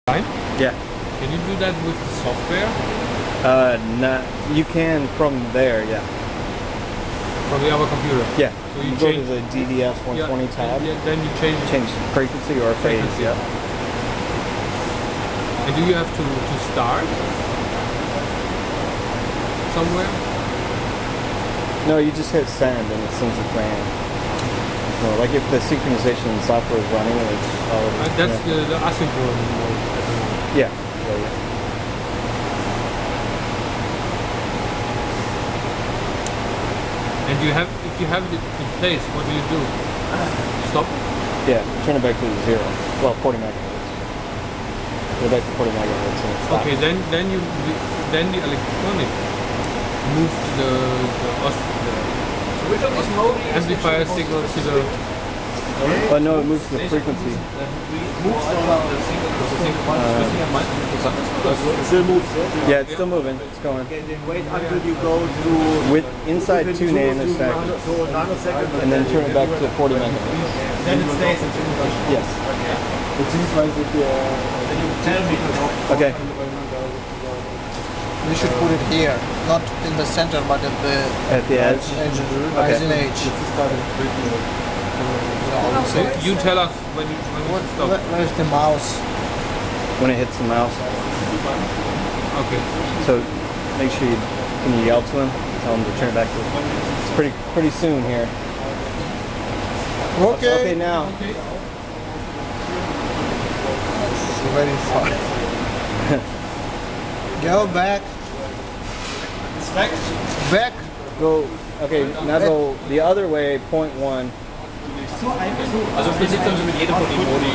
Yeah. Can you do that with the software? No, you can from there, yeah. From the other computer? Yeah. So you go to the DDS 120 tab. Yeah, then you change frequency or phase, yeah. And do you have to start somewhere? No, you just hit send and it sends the plan. So, like if the synchronization software is running, it's already... That's the asynchronous mode. Yeah. And if you have it in place, what do you do? Stop? Yeah, turn it back to 0. Well, 40 megahertz. Go back to 40 megahertz and stop. Okay, then the electronic moves the amplifier signal to the... Oh no, it moves the frequency. Still moves, yeah, it's still moving. It's going. Okay, then wait until you go to... With inside 2 nanoseconds. And then turn it back to 40 megahertz. Then it stays in synchronized. Yes. Okay. We should put it here, not in the center, but at the edge. As in edge. So you tell us when you stop. Where's the mouse? When it hits the mouse. Okay. So make sure can you yell to him? Tell him to turn it back to... It's pretty soon here. Okay. Okay, now. Okay. It's very far. Go back. Back. Go. Okay, now go the other way. 0.1. Also im Prinzip können Sie mit jedem von den Modi